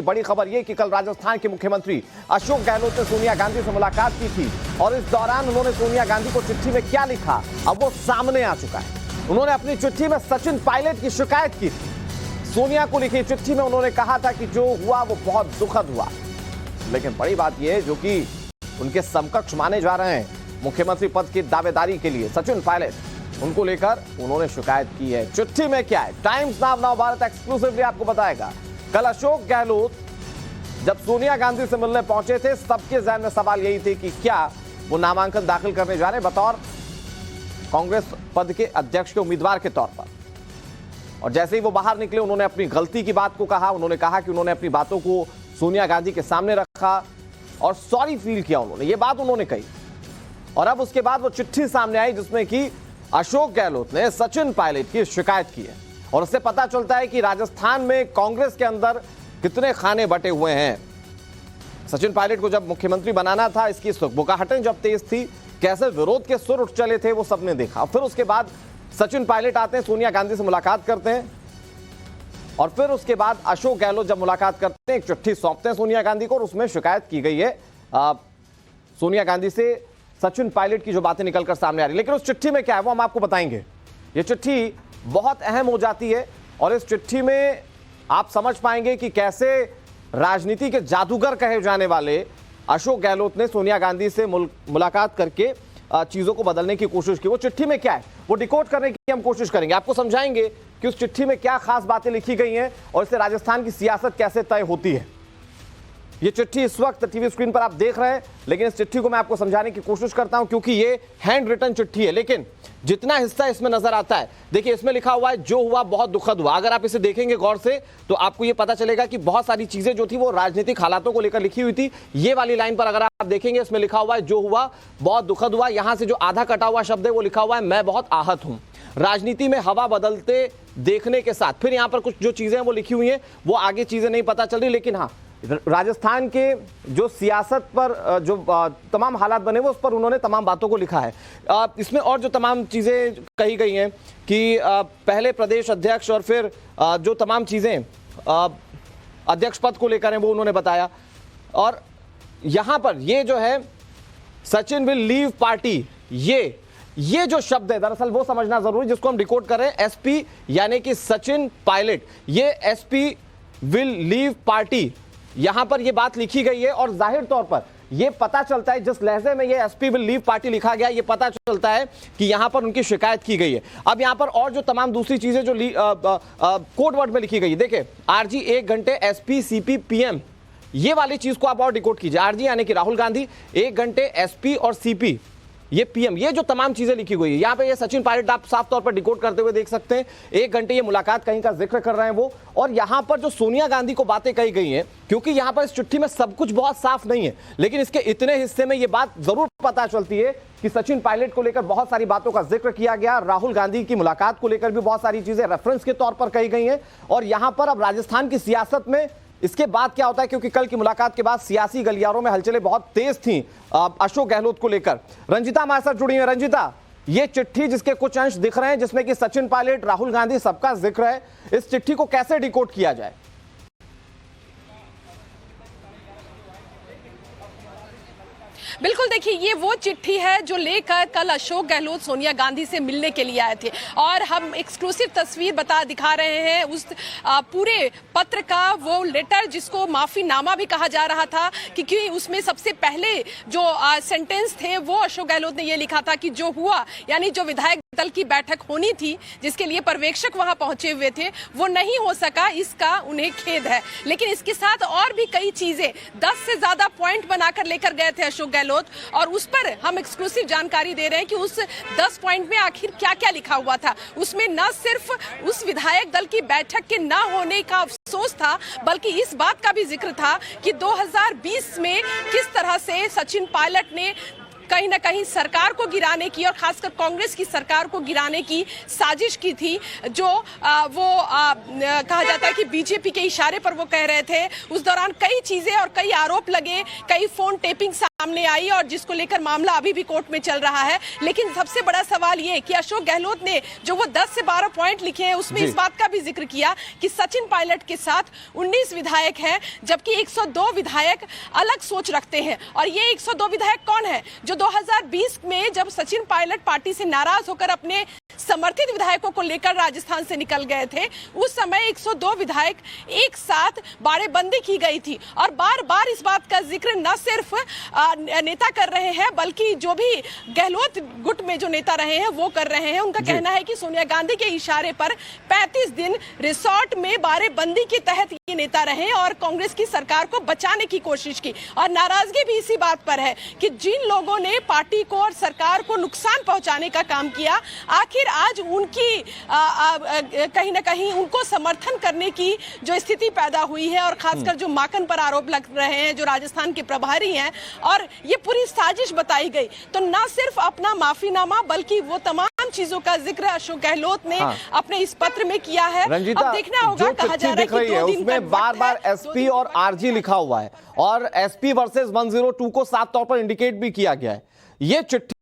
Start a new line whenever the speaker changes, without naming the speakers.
बड़ी खबर यह कि कल राजस्थान के मुख्यमंत्री अशोक गहलोत ने सोनिया गांधी से मुलाकात की थी और इस दौरान उन्होंने सोनिया गांधी को चिट्ठी में क्या लिखा अब वो सामने आ चुका है। उन्होंने अपनी चिट्ठी में सचिन पायलट की शिकायत की थी। सोनिया को लिखी चिट्ठी में उन्होंने कहा था कि जो हुआ वो बहुत दुखद हुआ, लेकिन बड़ी बात यह है जो कि उनके समकक्ष माने जा रहे हैं मुख्यमंत्री पद की दावेदारी के लिए सचिन पायलट, उनको लेकर उन्होंने शिकायत की है। चिट्ठी में क्या है, टाइम्स नाउ नव भारत एक्सक्लूसिवली आपको बताएगा। कल अशोक गहलोत जब सोनिया गांधी से मिलने पहुंचे थे, सबके जहन में सवाल यही थे कि क्या वो नामांकन दाखिल करने जा रहे हैं बतौर कांग्रेस पद के अध्यक्ष के उम्मीदवार के तौर पर। और जैसे ही वो बाहर निकले, उन्होंने अपनी गलती की बात को कहा। उन्होंने कहा कि उन्होंने अपनी बातों को सोनिया गांधी के सामने रखा और सॉरी फील किया, उन्होंने ये बात उन्होंने कही। और अब उसके बाद वो चिट्ठी सामने आई जिसमें कि अशोक गहलोत ने सचिन पायलट की शिकायत की है और उससे पता चलता है कि राजस्थान में कांग्रेस के अंदर कितने खाने बटे हुए हैं। सचिन पायलट को जब मुख्यमंत्री बनाना था, इसकी बुकाहटें जब तेज थी, कैसे विरोध के सुर उठ चले थे, वो सबने देखा। फिर उसके बाद सचिन पायलट आते हैं, सोनिया गांधी से मुलाकात करते हैं और फिर उसके बाद अशोक गहलोत जब मुलाकात करते हैं, एक चिट्ठी सौंपते हैं सोनिया गांधी को और उसमें शिकायत की गई है सोनिया गांधी से सचिन पायलट की जो बातें निकलकर सामने आ रही। लेकिन उस चिट्ठी में क्या है वो हम आपको बताएंगे। ये चिट्ठी बहुत अहम हो जाती है और इस चिट्ठी में आप समझ पाएंगे कि कैसे राजनीति के जादूगर कहे जाने वाले अशोक गहलोत ने सोनिया गांधी से मुलाकात करके चीजों को बदलने की कोशिश की। वो चिट्ठी में क्या है वो डिकोड करने की हम कोशिश करेंगे, आपको समझाएंगे कि उस चिट्ठी में क्या खास बातें लिखी गई हैं और इससे राजस्थान की सियासत कैसे तय होती है। ये चिट्ठी इस वक्त टीवी स्क्रीन पर आप देख रहे हैं, लेकिन इस चिट्ठी को मैं आपको समझाने की कोशिश करता हूं क्योंकि ये हैंड रिटन चिट्ठी है। लेकिन जितना हिस्सा इसमें नजर आता है, देखिए इसमें लिखा हुआ है जो हुआ बहुत दुखद हुआ। अगर आप इसे देखेंगे गौर से तो आपको ये पता चलेगा कि बहुत सारी चीजें जो थी वो राजनीतिक हालातों को लेकर लिखी हुई थी। ये वाली लाइन पर अगर आप देखेंगे, इसमें लिखा हुआ है जो हुआ बहुत दुखद हुआ। यहां से जो आधा कटा हुआ शब्द है वो लिखा हुआ है मैं बहुत आहत हूं। राजनीति में हवा बदलते देखने के साथ फिर यहां पर कुछ जो चीजें वो लिखी हुई हैं वो आगे चीजें नहीं पता चल रही, लेकिन हाँ राजस्थान के जो सियासत पर जो तमाम हालात बने हुए उस पर उन्होंने तमाम बातों को लिखा है। इसमें और जो तमाम चीज़ें कही गई हैं कि पहले प्रदेश अध्यक्ष और फिर जो तमाम चीज़ें अध्यक्ष पद को लेकर हैं वो उन्होंने बताया। और यहाँ पर ये जो है सचिन विल लीव पार्टी, ये जो शब्द है दरअसल वो समझना जरूरी जिसको हम डिकोड कर रहे हैं। एसपी यानी कि सचिन पायलट, ये एसपी विल लीव पार्टी, यहां पर यह बात लिखी गई है और जाहिर तौर पर यह पता चलता है जिस लहजे में यह एसपी विल लीव पार्टी लिखा गया, यह पता चलता है कि यहां पर उनकी शिकायत की गई है। अब यहां पर और जो तमाम दूसरी चीजें जो कोड वर्ड में लिखी गई है, देखिए आरजी 1 घंटे एसपी सीपी पीएम, ये वाली चीज को आप और डिकोड कीजिए। आरजी यानी कि राहुल गांधी, 1 घंटे एसपी और सीपी ये पीएम, ये जो तमाम चीजें लिखी हुई है यहां पे ये सचिन पायलट आप साफ तौर पर डिकोड करते हुए देख सकते हैं। 1 घंटे ये मुलाकात कहीं का जिक्र कर रहे हैं वो, और यहां पर जो सोनिया गांधी को बातें कही गई हैं, क्योंकि यहां पर इस चिट्ठी में सब कुछ बहुत साफ नहीं है, लेकिन इसके इतने हिस्से में ये बात जरूर पता चलती है कि सचिन पायलट को लेकर बहुत सारी बातों का जिक्र किया गया। राहुल गांधी की मुलाकात को लेकर भी बहुत सारी चीजें रेफरेंस के तौर पर कही गई हैं। और यहां पर अब राजस्थान की सियासत में इसके बाद क्या होता है, क्योंकि कल की मुलाकात के बाद सियासी गलियारों में हलचलें बहुत तेज थीं अशोक गहलोत को लेकर। रंजिता हमारे साथ जुड़ी है। रंजिता, ये चिट्ठी जिसके कुछ अंश दिख रहे हैं जिसमें कि सचिन पायलट, राहुल गांधी सबका जिक्र है, इस चिट्ठी को कैसे डिकोड किया जाए?
बिल्कुल, देखिए ये वो चिट्ठी है जो लेकर कल अशोक गहलोत सोनिया गांधी से मिलने के लिए आए थे और हम एक्सक्लूसिव तस्वीर दिखा रहे हैं उस पूरे पत्र का, वो लेटर जिसको माफीनामा भी कहा जा रहा था, क्योंकि उसमें सबसे पहले जो सेंटेंस थे वो अशोक गहलोत ने ये लिखा था कि जो हुआ, यानी जो विधायक दल की बैठक होनी थी जिसके लिए पर्यवेक्षक वहां पहुंचे हुए थे वो नहीं हो सका, इसका उन्हें खेद है। लेकिन इसके साथ और भी कई चीजें 10 से ज्यादा पॉइंट बनाकर लेकर गए थे अशोक गहलोत और उस पर हम एक्सक्लूसिव जानकारी दे रहे हैं कि उस 10 पॉइंट में आखिर क्या क्या लिखा हुआ था। उसमें न सिर्फ उस विधायक दल की बैठक के न होने का अफसोस था, बल्कि इस बात का भी जिक्र था कि 2020 में किस तरह से सचिन पायलट ने कहीं ना कहीं सरकार को गिराने की और खासकर कांग्रेस की सरकार को गिराने की साजिश की थी, जो कहा जाता है कि बीजेपी के इशारे पर वो कह रहे थे। उस दौरान कई चीजें और कई आरोप लगे, कई फोन टेपिंग सामने आई और जिसको लेकर मामला अभी भी कोर्ट में चल रहा है। लेकिन सबसे बड़ा सवाल ये कि अशोक गहलोत ने जो वो 10 से 12 पॉइंट लिखे हैं उसमें इस बात का भी जिक्र किया कि सचिन पायलट के साथ 19 विधायक हैं, जबकि 102 विधायक अलग सोच रखते हैं। और ये 102 विधायक कौन है? जो 2020 में जब सचिन पायलट पार्टी से नाराज होकर अपने समर्थित विधायकों को लेकर राजस्थान से निकल गए थे, उस समय 102 विधायक एक साथ बाड़ेबंदी की गई थी। और बार बार इस बात का जिक्र न सिर्फ नेता कर रहे हैं, बल्कि जो भी गहलोत गुट में जो नेता रहे हैं वो कर रहे हैं। उनका कहना है कि सोनिया गांधी के इशारे पर 35 दिन रिसोर्ट में बाड़ेबंदी के तहत ये नेता रहे और कांग्रेस की सरकार को बचाने की कोशिश की। और नाराजगी भी इसी बात पर है कि जिन लोगों ने पार्टी को और सरकार को नुकसान पहुंचाने का काम किया, आखिर आज उनकी कहीं ना कहीं उनको समर्थन करने की जो स्थिति पैदा हुई है। और खासकर जो माकन पर आरोप लग रहे हैं, जो राजस्थान के प्रभारी हैं, और ये पूरी साजिश बताई गई। तो ना सिर्फ अपना माफीनामा बल्कि वो तमाम चीजों का जिक्र अशोक गहलोत ने अपने इस पत्र में किया है।
रंजीता,
अब देखना होगा,
जो
कहा जा रहा है कि 2 दिन
उसमें बार बार एसपी और आरजी लिखा हुआ है और एसपी वर्सेस 102 को साफ तौर पर इंडिकेट भी किया गया है। ये चिट्ठी